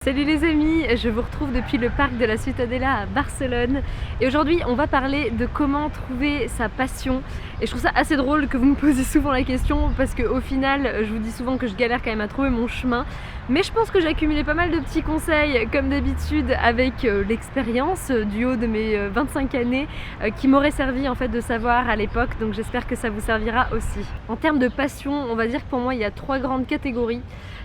Salut les amis, je vous retrouve depuis le parc de la Ciutadella à Barcelone et aujourd'hui on va parler de comment trouver sa passion. Et je trouve ça assez drôle que vous me posiez souvent la question parce qu'au final je vous dis souvent que je galère quand même à trouver mon chemin, mais je pense que j'ai accumulé pas mal de petits conseils comme d'habitude avec l'expérience du haut de mes 25 années qui m'auraient servi en fait de savoir à l'époque, donc j'espère que ça vous servira aussi. En termes de passion, on va dire que pour moi il y a trois grandes catégories.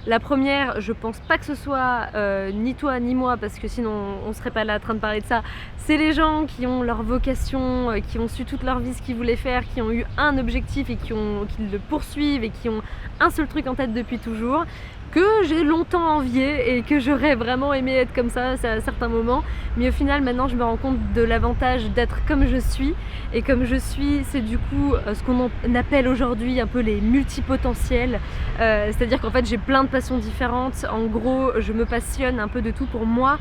La première, je pense pas que ce soit ni toi ni moi, parce que sinon on serait pas là en train de parler de ça. C'est les gens qui ont leur vocation, qui ont su toute leur vie ce qu'ils voulaient faire, qui ont eu un objectif et qui le poursuivent et qui ont un seul truc en tête depuis toujours, que j'ai longtemps envié et que j'aurais vraiment aimé être comme ça à certains moments. Mais au final, maintenant, je me rends compte de l'avantage d'être comme je suis. Et comme je suis, c'est du coup ce qu'on appelle aujourd'hui un peu les multipotentiels. C'est-à-dire qu'en fait, j'ai plein de passions différentes. En gros, je me passionne un peu de tout. Pour moi,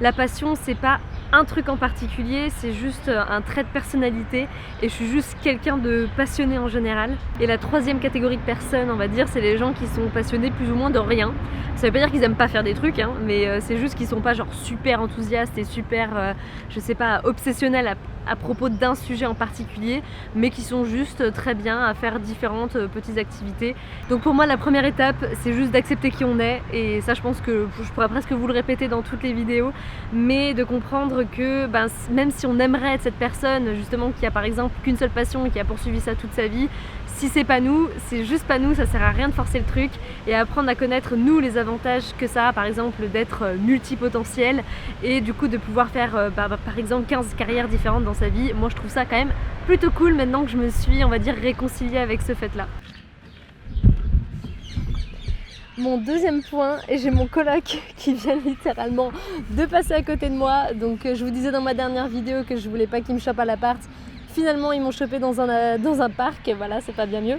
la passion, c'est pas un truc en particulier, c'est juste un trait de personnalité et je suis juste quelqu'un de passionné en général. Et la troisième catégorie de personnes, on va dire, c'est les gens qui sont passionnés plus ou moins de rien. Ça veut pas dire qu'ils aiment pas faire des trucs, hein, mais c'est juste qu'ils sont pas genre super enthousiastes et super, je sais pas, obsessionnels à propos d'un sujet en particulier, mais qui sont juste très bien à faire différentes petites activités. Donc pour moi, la première étape, c'est juste d'accepter qui on est, et ça je pense que je pourrais presque vous le répéter dans toutes les vidéos, mais de comprendre que même si on aimerait être cette personne justement qui a par exemple qu'une seule passion et qui a poursuivi ça toute sa vie, si c'est pas nous, c'est juste pas nous, ça sert à rien de forcer le truc, et apprendre à connaître nous les avantages que ça a par exemple d'être multipotentiel et du coup de pouvoir faire par exemple 15 carrières différentes dans sa vie. Moi je trouve ça quand même plutôt cool maintenant que je me suis, on va dire, réconciliée avec ce fait là. Mon deuxième point, et j'ai mon coloc qui vient littéralement de passer à côté de moi, donc je vous disais dans ma dernière vidéo que je voulais pas qu'il me chope à l'appart. Finalement, ils m'ont chopé dans un parc, et voilà, c'est pas bien mieux.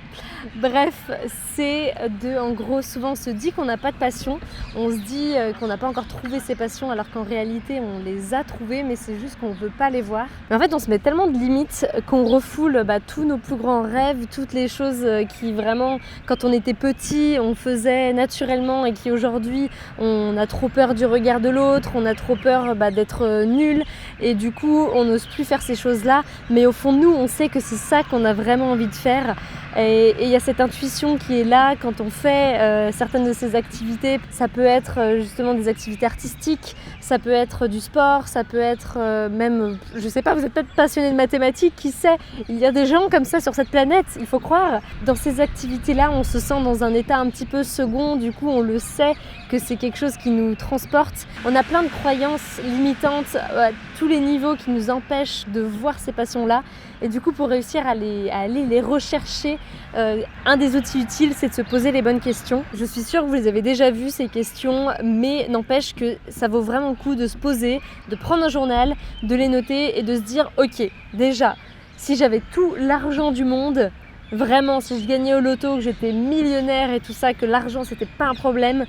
Bref, c'est en gros, souvent on se dit qu'on n'a pas de passion, on se dit qu'on n'a pas encore trouvé ses passions, alors qu'en réalité, on les a trouvées, mais c'est juste qu'on veut pas les voir. Mais en fait, on se met tellement de limites qu'on refoule tous nos plus grands rêves, toutes les choses qui vraiment, quand on était petit, on faisait naturellement et qui aujourd'hui, on a trop peur du regard de l'autre, on a trop peur d'être nul, et du coup, on n'ose plus faire ces choses-là, mais au fond, nous, on sait que c'est ça qu'on a vraiment envie de faire, et il y a cette intuition qui est là quand on fait certaines de ces activités. Ça peut être justement des activités artistiques, ça peut être du sport, ça peut être même, je sais pas, vous êtes peut-être passionné de mathématiques, qui sait, il y a des gens comme ça sur cette planète, il faut croire. Dans ces activités-là, on se sent dans un état un petit peu second, du coup on le sait que c'est quelque chose qui nous transporte. On a plein de croyances limitantes à tous les niveaux qui nous empêchent de voir ces passions-là. Et du coup, pour réussir à aller les rechercher, un des outils utiles, c'est de se poser les bonnes questions. Je suis sûre que vous les avez déjà vues, ces questions, mais n'empêche que ça vaut vraiment le coup de se poser, de prendre un journal, de les noter et de se dire « Ok, déjà, si j'avais tout l'argent du monde, vraiment, si je gagnais au loto, que j'étais millionnaire et tout ça, que l'argent, c'était pas un problème,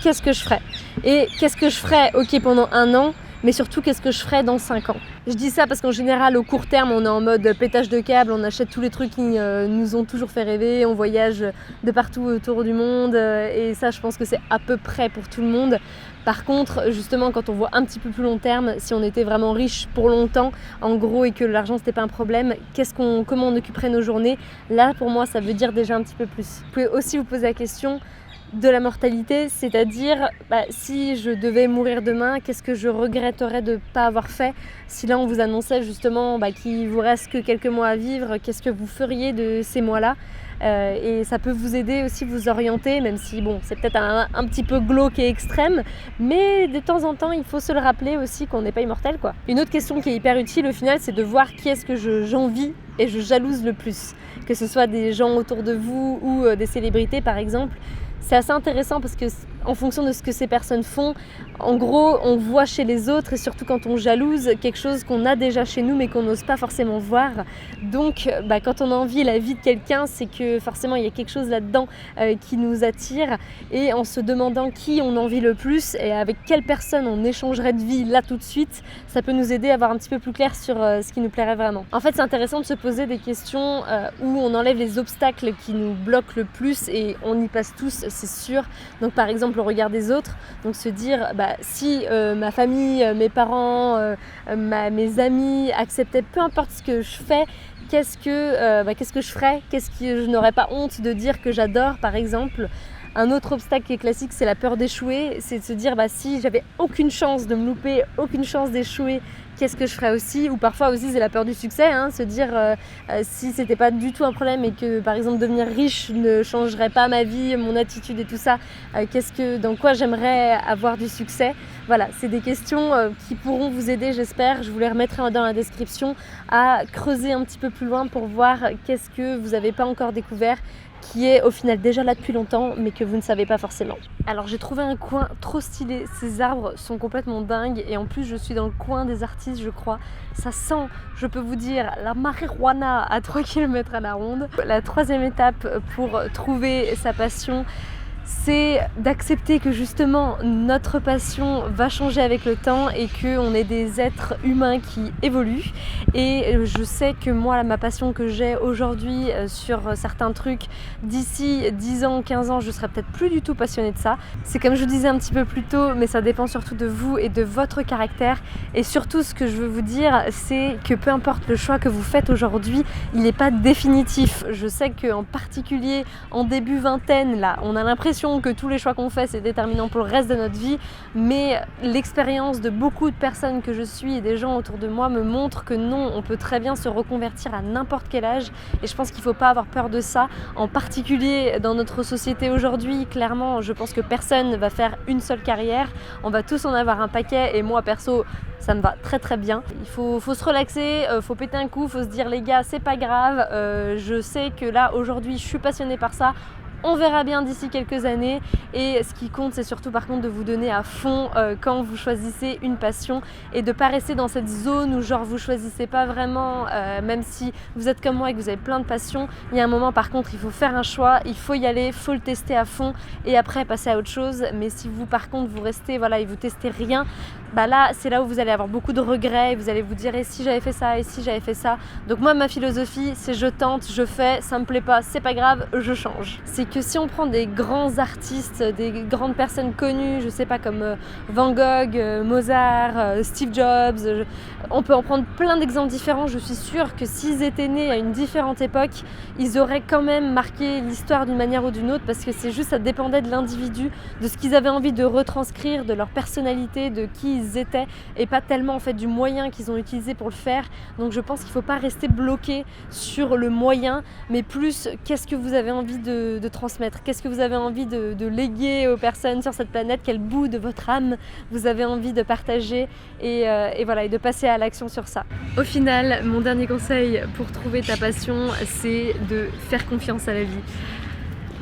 qu'est-ce que je ferais ? Et qu'est-ce que je ferais, ok, pendant 1 an, mais surtout qu'est-ce que je ferais dans 5 ans. Je dis ça parce qu'en général, au court terme, on est en mode pétage de câble, on achète tous les trucs qui nous ont toujours fait rêver, on voyage de partout autour du monde, et ça, je pense que c'est à peu près pour tout le monde. Par contre, justement, quand on voit un petit peu plus long terme, si on était vraiment riche pour longtemps, en gros, et que l'argent, c'était pas un problème, comment on occuperait nos journées ? Là, pour moi, ça veut dire déjà un petit peu plus. Vous pouvez aussi vous poser la question de la mortalité, c'est-à-dire si je devais mourir demain, qu'est-ce que je regretterais de ne pas avoir fait ? Si là on vous annonçait justement qu'il vous reste que quelques mois à vivre, qu'est-ce que vous feriez de ces mois-là ? Et ça peut vous aider aussi, vous orienter, même si bon, c'est peut-être un petit peu glauque et extrême, mais de temps en temps il faut se le rappeler aussi qu'on n'est pas immortel, quoi. Une autre question qui est hyper utile au final, c'est de voir qui est-ce que j'envie et je jalouse le plus, que ce soit des gens autour de vous ou des célébrités par exemple. C'est assez intéressant parce que en fonction de ce que ces personnes font, en gros, on voit chez les autres, et surtout quand on jalouse, quelque chose qu'on a déjà chez nous mais qu'on n'ose pas forcément voir. Donc quand on envie la vie de quelqu'un, c'est que forcément il y a quelque chose là-dedans qui nous attire, et en se demandant qui on envie le plus et avec quelle personne on échangerait de vie là tout de suite, ça peut nous aider à voir un petit peu plus clair sur ce qui nous plairait vraiment. En fait, c'est intéressant de se poser des questions où on enlève les obstacles qui nous bloquent le plus, et on y passe tous, c'est sûr. Donc par exemple, exemple au regard des autres. Donc se dire si ma famille, mes parents, mes amis acceptaient peu importe ce que je fais, qu'est-ce que je ferais, qu'est-ce que je n'aurais pas honte de dire que j'adore par exemple. Un autre obstacle qui est classique, c'est la peur d'échouer, c'est de se dire si j'avais aucune chance de me louper, aucune chance d'échouer, qu'est-ce que je ferais aussi? Ou parfois aussi c'est la peur du succès, se dire si c'était pas du tout un problème et que par exemple devenir riche ne changerait pas ma vie, mon attitude et tout ça, dans quoi j'aimerais avoir du succès? Voilà, c'est des questions qui pourront vous aider, j'espère. Je vous les remettrai dans la description à creuser un petit peu plus loin pour voir qu'est-ce que vous n'avez pas encore découvert, qui est au final déjà là depuis longtemps mais que vous ne savez pas forcément. Alors j'ai trouvé un coin trop stylé, ces arbres sont complètement dingues et en plus je suis dans le coin des artistes je crois. Ça sent, je peux vous dire, la marijuana à 3 km à la ronde. La troisième étape pour trouver sa passion, c'est d'accepter que justement notre passion va changer avec le temps et qu'on est des êtres humains qui évoluent. Et je sais que moi, ma passion que j'ai aujourd'hui sur certains trucs, d'ici 10 ans, 15 ans, je serai peut-être plus du tout passionnée de ça. C'est comme je disais un petit peu plus tôt, mais ça dépend surtout de vous et de votre caractère. Et surtout, ce que je veux vous dire, c'est que peu importe le choix que vous faites aujourd'hui, il n'est pas définitif. Je sais qu'en particulier en début vingtaine, là, on a l'impression que tous les choix qu'on fait c'est déterminant pour le reste de notre vie, mais l'expérience de beaucoup de personnes que je suis et des gens autour de moi me montre que non, on peut très bien se reconvertir à n'importe quel âge et je pense qu'il ne faut pas avoir peur de ça, en particulier dans notre société aujourd'hui. Clairement, je pense que personne ne va faire une seule carrière, on va tous en avoir un paquet et moi perso ça me va très très bien. Il faut se relaxer, faut péter un coup, faut se dire les gars c'est pas grave, je sais que là aujourd'hui je suis passionnée par ça. On verra bien d'ici quelques années et ce qui compte c'est surtout par contre de vous donner à fond quand vous choisissez une passion et de ne pas rester dans cette zone où genre vous choisissez pas vraiment, même si vous êtes comme moi et que vous avez plein de passions. Il y a un moment par contre il faut faire un choix, il faut y aller, il faut le tester à fond et après passer à autre chose. Mais si vous par contre vous restez et vous testez rien, là c'est là où vous allez avoir beaucoup de regrets et vous allez vous dire et si j'avais fait ça, et si j'avais fait ça. Donc moi ma philosophie c'est je tente, je fais, ça me plaît pas, c'est pas grave, je change. C'est que si on prend des grands artistes, des grandes personnes connues, je sais pas comme Van Gogh, Mozart, Steve Jobs, on peut en prendre plein d'exemples différents. Je suis sûre que s'ils étaient nés à une différente époque, ils auraient quand même marqué l'histoire d'une manière ou d'une autre parce que c'est juste, ça dépendait de l'individu, de ce qu'ils avaient envie de retranscrire, de leur personnalité, de qui ils étaient et pas tellement en fait du moyen qu'ils ont utilisé pour le faire. Donc je pense qu'il faut pas rester bloqué sur le moyen, mais plus qu'est-ce que vous avez envie de transmettre, qu'est-ce que vous avez envie de léguer aux personnes sur cette planète, quel bout de votre âme vous avez envie de partager et voilà, et de passer à l'action sur ça. Au final, mon dernier conseil pour trouver ta passion, c'est de faire confiance à la vie.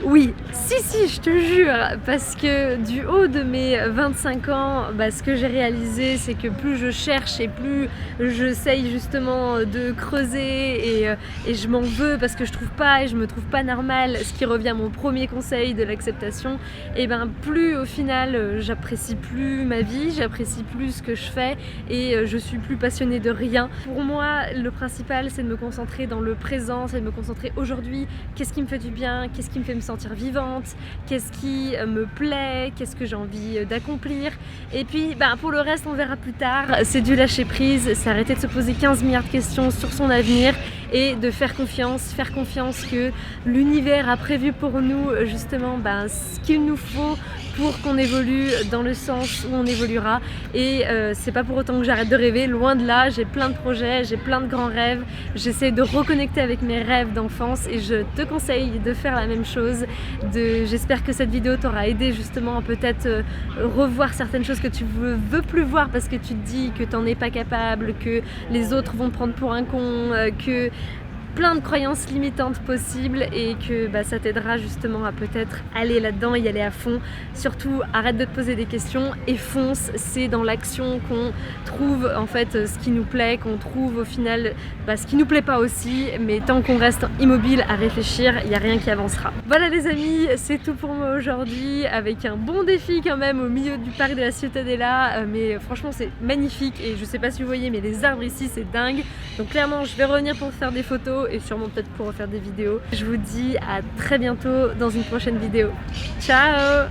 Oui, si, je te jure, parce que du haut de mes 25 ans, ce que j'ai réalisé, c'est que plus je cherche et plus j'essaye justement de creuser et je m'en veux parce que je trouve pas et je me trouve pas normale, ce qui revient à mon premier conseil de l'acceptation, et plus au final j'apprécie plus ma vie, j'apprécie plus ce que je fais et je suis plus passionnée de rien. Pour moi, le principal c'est de me concentrer dans le présent, c'est de me concentrer aujourd'hui, qu'est-ce qui me fait du bien, qu'est-ce qui me fait me sentir vivante, qu'est-ce qui me plaît, qu'est-ce que j'ai envie d'accomplir. Et puis pour le reste on verra plus tard. C'est du lâcher prise, c'est arrêter de se poser 15 milliards de questions sur son avenir et de faire confiance que l'univers a prévu pour nous justement ce qu'il nous faut pour qu'on évolue dans le sens où on évoluera. Et c'est pas pour autant que j'arrête de rêver, loin de là, j'ai plein de projets, j'ai plein de grands rêves, j'essaie de reconnecter avec mes rêves d'enfance et je te conseille de faire la même chose. J'espère que cette vidéo t'aura aidé justement à peut-être revoir certaines choses que tu veux plus voir parce que tu te dis que t'en es pas capable, que les autres vont te prendre pour un con, que plein de croyances limitantes possibles et que ça t'aidera justement à peut-être aller là-dedans et y aller à fond. Surtout, arrête de te poser des questions et fonce. C'est dans l'action qu'on trouve en fait ce qui nous plaît, qu'on trouve au final ce qui nous plaît pas aussi, mais tant qu'on reste immobile à réfléchir, il n'y a rien qui avancera. Voilà les amis, c'est tout pour moi aujourd'hui, avec un bon défi quand même au milieu du parc de la Ciutadella, mais franchement c'est magnifique et je sais pas si vous voyez mais les arbres ici c'est dingue. Donc clairement je vais revenir pour faire des photos et sûrement peut-être pour refaire des vidéos. Je vous dis à très bientôt dans une prochaine vidéo. Ciao!